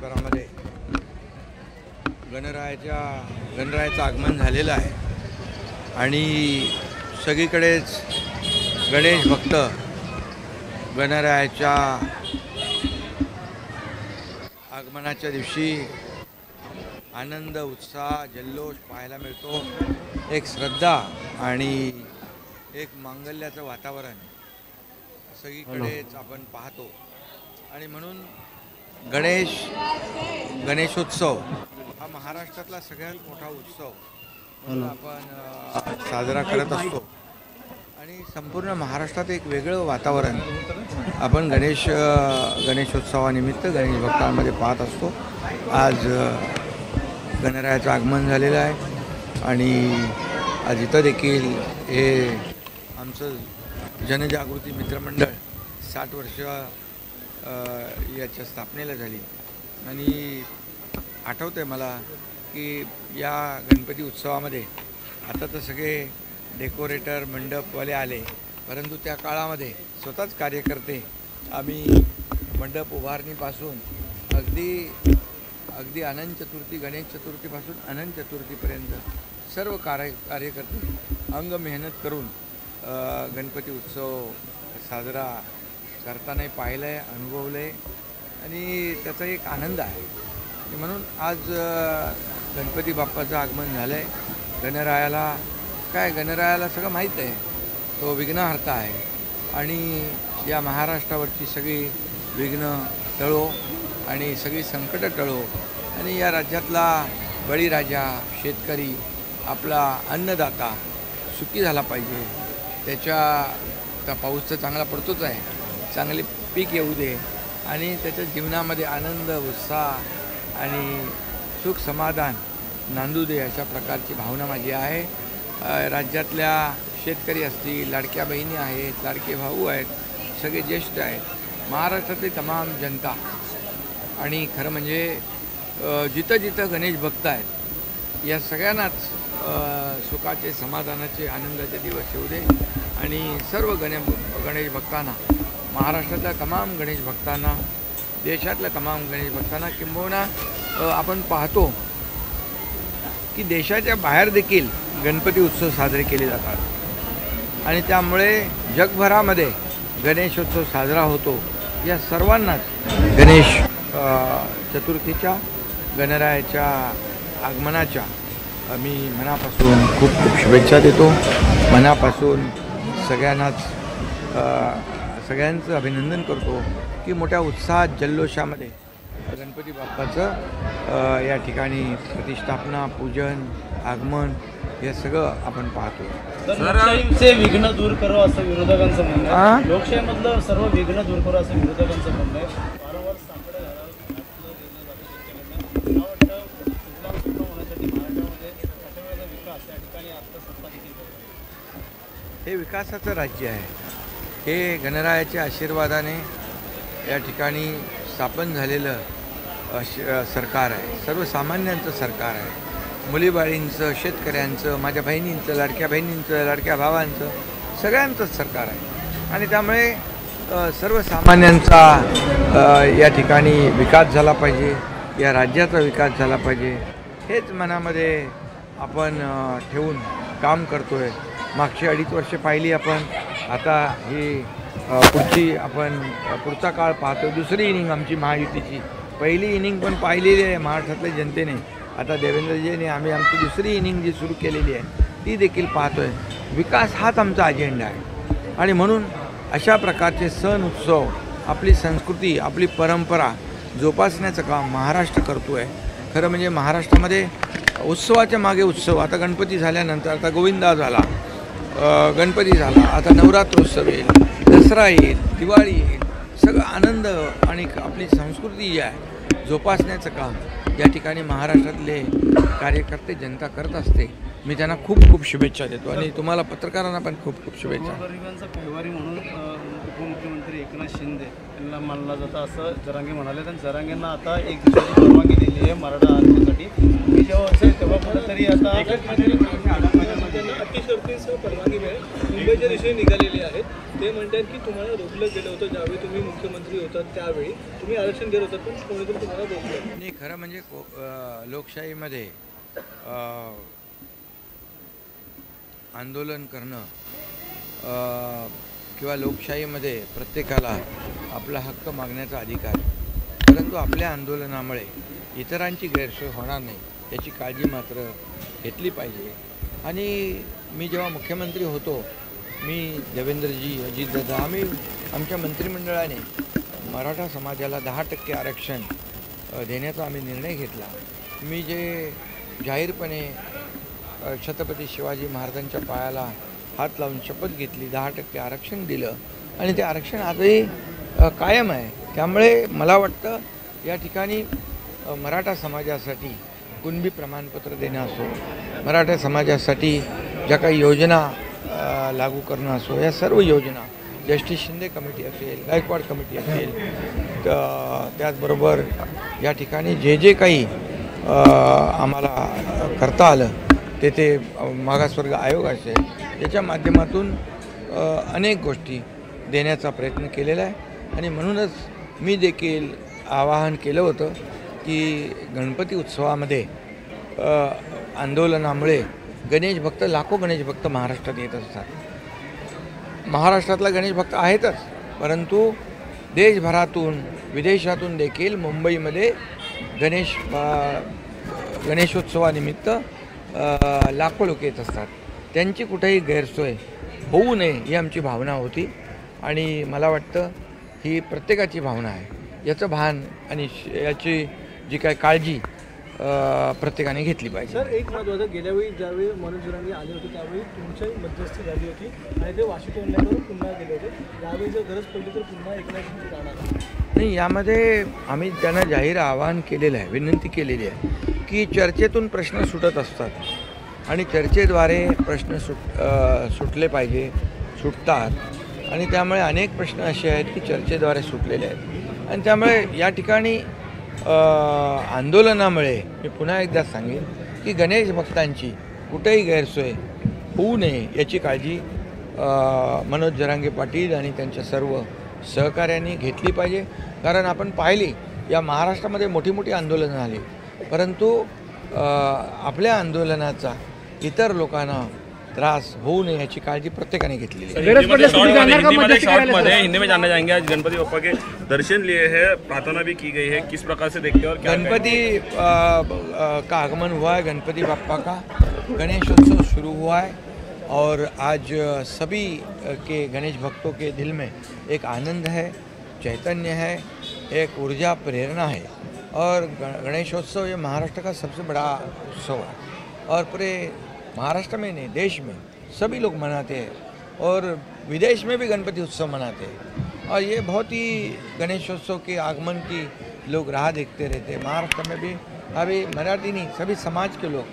देशभरामध्ये गणरायाचं आगमन झालेलं आहे आणि सगळीकडेच गणेश भक्त गणरायाच्या आगमनाच्या दिवशी आनंद, उत्साह, जल्लोष पाहायला मिळतो. एक श्रद्धा आणि एक मांगल्याचं वातावरण सगळीकडेच आपण पाहतो आणि म्हणून गणेशोत्सव हा महाराष्ट्रातला सगळ्यात मोठा उत्सव म्हणून आपण साजरा करत असतो आणि संपूर्ण महाराष्ट्रात एक वेगळं वातावरण आपण गणेशोत्सवानिमित्त गणेश भक्तांमध्ये पाहत असतो. आज गणरायाचं आगमन झालेलं आहे आणि आज इथं देखील हे आमचं जनजागृती मित्रमंडळ 60 वर्ष याच्या स्थापनेला झाली आणि आठवतं आहे मला की या गणपती उत्सवामध्ये आता तर सगळे डेकोरेटर मंडपवाले आले, परंतु त्या काळामध्ये स्वतःच कार्यकर्ते आम्ही मंडप उभारणीपासून अगदी अनंत चतुर्थी, गणेश चतुर्थीपासून अनंत चतुर्थीपर्यंत सर्व कार्यकर्ते अंग मेहनत करून गणपती उत्सव साजरा करताना पाहिलं आहे, अनुभवलं आहे आणि त्याचा एक आनंद आहे. म्हणून आज गणपती बाप्पाचं आगमन झालं आहे. गणरायाला सगळं माहीत आहे, तो विघ्नहर्ता आहे आणि या महाराष्ट्रावरची सगळी विघ्न टळो आणि सगळी संकटं टळो आणि या राज्यातला बळीराजा शेतकरी आपला अन्नदाता सुखी झाला पाहिजे. त्याच्या पाऊस तर चांगला पडतोच आहे, चांगले पीक येऊ दे आणि त्याच्या जीवनामध्ये आनंद, उत्साह आणि सुख समाधान नांदू दे अशा प्रकारची भावना माझी आहे. राज्यातल्या शेतकरी असतील, लाडक्या बहिणी आहेत, लाडके भाऊ आहेत, सगळे ज्येष्ठ आहेत, महाराष्ट्रातली तमाम जनता आणि खरं म्हणजे जिथं जिथं गणेश भक्त आहेत या सगळ्यांनाच सुखाचे, समाधानाचे, आनंदाचे दिवस येऊ दे आणि सर्व गणेश भक्तांना, महाराष्ट्रातल्या तमाम गणेश भक्तांना, देशातल्या तमाम गणेश भक्तांना, किंबहुना आपण पाहतो की देशाच्या बाहेर देखील गणपती उत्सव साजरे केले जातात आणि त्यामुळे जगभरामध्ये गणेशोत्सव साजरा होतो. या सर्वांनाच गणेश चतुर्थीच्या, गणरायाच्या आगमनाच्या मी मनापासून खूप खूप शुभेच्छा देतो. मनापासून सगळ्यांचं अभिनंदन करतो की मोठ्या उत्साहात, जल्लोषामध्ये गणपती बाप्पाचं या ठिकाणी प्रतिष्ठापना, पूजन, आगमन हे सगळं आपण पाहतो. लोकशाहीचे विघ्न दूर करो असं विरोधकांचं म्हणणं आहे. लोकशाहीमधलं सर्व विघ्न दूर करो असं विरोधकांचं म्हणणं आहे. वारंवार सांकडं हे विकासाचं राज्य आहे. हे गणरायाच्या आशीर्वादाने या ठिकाणी स्थापन झालेलं सरकार आहे. सर्वसामान्यांचं सरकार आहे. मुलीबाळींचं, शेतकऱ्यांचं, माझ्या बहिणींचं, लाडक्या बहिणींचं, लाडक्या भावांचं, सगळ्यांचंच सरकार आहे आणि त्यामुळे सर्वसामान्यांचा या ठिकाणी विकास झाला पाहिजे, या राज्याचा विकास झाला पाहिजे हेच मनामध्ये आपण ठेवून काम करतो आहे. मागची 2.5 वर्ष पाहिली आपण, आता ही पुढचा काळ पाहतो. दुसरी इनिंग आमची महायुतीची, पहिली इनिंग पण पाहिलेली आहे महाराष्ट्रातल्या जनतेने. आता देवेंद्रजीने आमची दुसरी इनिंग जी सुरू केलेली आहे ती देखील पाहतो आहे. विकास हाच आमचा अजेंडा आहे आणि म्हणून अशा प्रकारचे सण, उत्सव, आपली संस्कृती, आपली परंपरा जोपासण्याचं काम महाराष्ट्र करतो आहे. खरं म्हणजे महाराष्ट्रामध्ये उत्सवाच्या मागे उत्सव. आता गणपती झाल्यानंतर आता गोविंदा झाला, गणपती झाला, आता नवरात्रोत्सव येईल, दसरा येईल, दिवाळी येईल. सगळं आनंद आणि आपली संस्कृती जी आहे जोपासण्याचं काम या ठिकाणी महाराष्ट्रातले कार्यकर्ते, जनता करत असते. मी त्यांना खूप खूप शुभेच्छा देतो आणि तुम्हाला पत्रकारांना पण खूप खूप शुभेच्छा. गोरगरिबांचा पेहवारी म्हणून उपमुख्यमंत्री एकनाथ शिंदे यांना मानला जातं असं जरांगे म्हणाले. आणि जरांगेंना आता 1 दिवसाची परवानगी दिली आहे मराठा आरक्षणासाठी. मी जेव्हा असेल तेव्हा कुठेतरी आता अटी शर्तींसह परवानगी मिळेल. मुंबईच्या दिशेने निघालेली आहेत. ते म्हणतात की तुम्हाला रोखलं गेलं होतं ज्यावेळी तुम्ही मुख्यमंत्री होतात त्यावेळी तुम्ही आरक्षण देत होतात पण कोणीतरी तुम्हाला रोखलं. नाही, खरं म्हणजे लोकशाहीमध्ये आंदोलन करणं किंवा लोकशाहीमध्ये प्रत्येकाला आपला हक्क मागण्याचा अधिकार आहे. परंतु आपल्या आंदोलनामुळे इतरांची गैरसोय होणार नाही याची काळजी मात्र घेतली पाहिजे. आणि मी जेव्हा मुख्यमंत्री होतो, मी देवेंद्रजी, अजितदादा, आम्ही आमच्या मंत्रिमंडळाने मराठा समाजाला 10% आरक्षण देण्याचा आम्ही निर्णय घेतला. मी जे जाहीरपणे छत्रपती शिवाजी महाराजांच्या पायाला हात लावून शपथ घेतली, 10% आरक्षण दिलं आणि ते आरक्षण आजही कायम आहे. त्यामुळे मला वाटतं या ठिकाणी मराठा समाजासाठी कुणबी प्रमाणपत्र देणं असो, मराठा समाजासाठी ज्या काही योजना लागू करणं असो, या सर्व योजना जस्टिस शिंदे कमिटी असेल, गायकवाड कमिटी असेल, त्याचबरोबर या ठिकाणी जे काही आम्हाला करता आलं ते मागासवर्ग आयोग असेल, याच्या माध्यमातून अनेक गोष्टी देण्याचा प्रयत्न केलेला आहे. आणि म्हणूनच मी देखील आवाहन केलं होतं की गणपती उत्सवामध्ये आंदोलनामुळे गणेश भक्त, लाखो गणेश भक्त महाराष्ट्रात येत असतात. महाराष्ट्रातला गणेश भक्त आहेतच, परंतु देशभरातून, विदेशातून देखील मुंबईमध्ये गणेशोत्सवानिमित्त लाखो लोक येत असतात. त्यांची कुठेही गैरसोय होऊ नये ही आमची भावना होती आणि मला वाटतं ही प्रत्येकाची भावना आहे. याचं भान आणि याची जी काय काळजी प्रत्येकाने घेतली पाहिजे. सर, एक महत्त्वाचं, गेल्या वेळी ज्यावेळी मनोज जरांगे आले होते त्यावेळी तुमच्याही मध्यस्थी झाली होती आणि ते वाशी तोडण्यावरून पुन्हा गेले होते. यावेळी जर गरज पडली तर पुन्हा एकनाथ शिंदे जाणार नाही. यामध्ये आम्ही त्यांना जाहीर आवाहन केलेलं आहे, विनंती केलेली आहे की चर्चेतून प्रश्न सुटत असतात आणि चर्चेद्वारे प्रश्न सुटले पाहिजे, सुटतात आणि त्यामुळे अनेक प्रश्न असे आहेत की चर्चेद्वारे सुटलेले आहेत. आणि त्यामुळे या ठिकाणी आंदोलनामुळे मी पुन्हा एकदा सांगेन की गणेश भक्तांची कुठेही गैरसोय होऊ नये याची काळजी मनोज जरांगे पाटील आणि त्यांच्या सर्व सहकार्यांनी घेतली पाहिजे. कारण आपण पाहिली या महाराष्ट्रामध्ये मोठी मोठी आंदोलनं झाली, परंतु आपल्या आंदोलनाचा इतर लोकांना त्रास होऊ नये याची काळजी प्रत्येकाने घेतलेली है। हिंदी में जानना चाहेंगे, आज गणपति बप्पा के दर्शन लिए हैं, प्रार्थना भी की गई है, किस प्रकार से देखते हैं और क्या गणपति का आगमन हुआ है, गणपति बप्पा का गणेशोत्सव शुरू हुआ है और आज सभी के गणेश भक्तों के दिल में एक आनंद है, चैतन्य है, एक ऊर्जा प्रेरणा है। और गणेशोत्सव ये महाराष्ट्र का सबसे बड़ा उत्सव है और पूरे महाराष्ट्र में नहीं, देश में सभी लोग मनाते हैं और विदेश में भी गणपति उत्सव मनाते हैं। और ये बहुत ही गणेशोत्सव के आगमन की लोग राह देखते रहते हैं। महाराष्ट्र में भी अभी मराठी नहीं, सभी समाज के लोग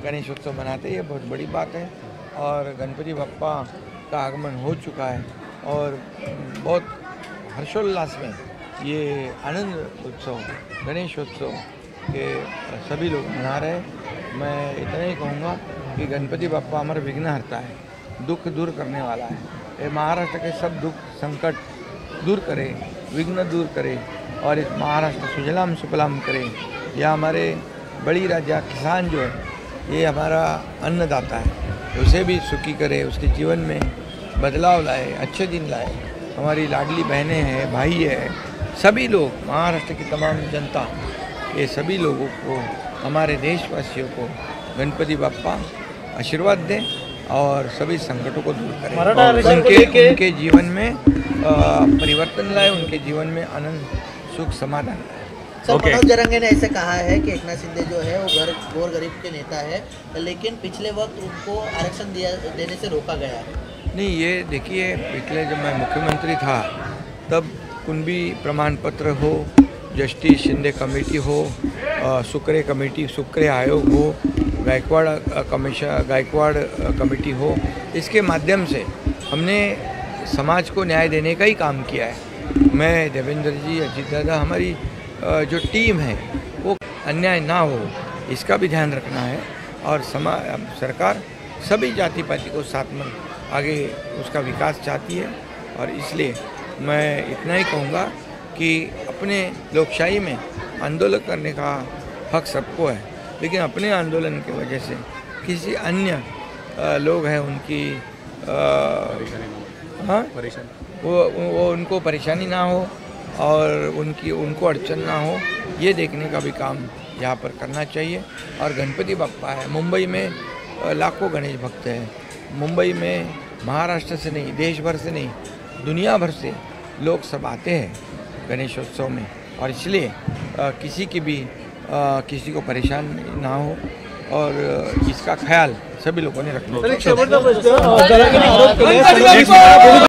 गणेशोत्सव मनाते हैं, ये बहुत बड़ी बात है। और गणपति बप्पा का आगमन हो चुका है और बहुत हर्षोल्लास में ये आनंद उत्सव, गणेशोत्सव के सभी लोग मना रहे हैं। मैं इतना ही कहूँगा कि गणपति बप्पा हमारा विघ्नहर्ता है, दुख दूर करने वाला है। ये महाराष्ट्र के सब दुख संकट दूर करे, विघ्न दूर करे और इस महाराष्ट्र सुजलाम सुफलाम करे। यह हमारे बड़ी राजा किसान जो है, ये हमारा अन्नदाता है, उसे भी सुखी करे, उसके जीवन में बदलाव लाए, अच्छे दिन लाए। हमारी लाडली बहनें हैं, भाई है, सभी लोग, महाराष्ट्र की तमाम जनता, ये सभी लोगों को, हमारे देशवासियों को गणपति बप्पा आशीर्वाद दें और सभी संकटों को दूर करें, उनके जीवन में परिवर्तन लाए, उनके जीवन में आनंद सुख समाधान लाए। सर, मनोज जरांगे ने ऐसे कहा है कि एकनाथ शिंदे जो है वो गोर गरीब के नेता है, लेकिन पिछले वक्त उनको आरक्षण देने से रोका गया है। नहीं, ये देखिए, पिछले जब मैं मुख्यमंत्री था तब कुणबी प्रमाण पत्र हो, जस्टिस शिंदे कमेटी हो, सुक्रे कमेटी, सुक्रे आयोग हो, गायकवाड़ कमेटी हो, इसके माध्यम से हमने समाज को न्याय देने का ही काम किया है। मैं, देवेंद्र जी, अजीत दादा, हमारी जो टीम है वो अन्याय ना हो इसका भी ध्यान रखना है और सरकार सभी जाति पाति को साथ में आगे उसका विकास चाहती है। और इसलिए मैं इतना ही कहूँगा कि अपने लोकशाही में आंदोलन करने का हक सबको है, लेकिन अपने आंदोलन की वजह से किसी अन्य लोग हैं उनकी हाँ वो उनको परेशानी ना हो और उनको अड़चन ना हो, ये देखने का भी काम यहाँ पर करना चाहिए। और गणपति बप्पा है, मुंबई में लाखों गणेश भक्त हैं, मुंबई में महाराष्ट्र से नहीं, देश भर से नहीं, दुनिया भर से लोग सब आते हैं गणेशोत्सव में। और इसलिए किसी को परेशानी ना हो और इसका ख्याल सभी लोगों ने रखना चाहिए।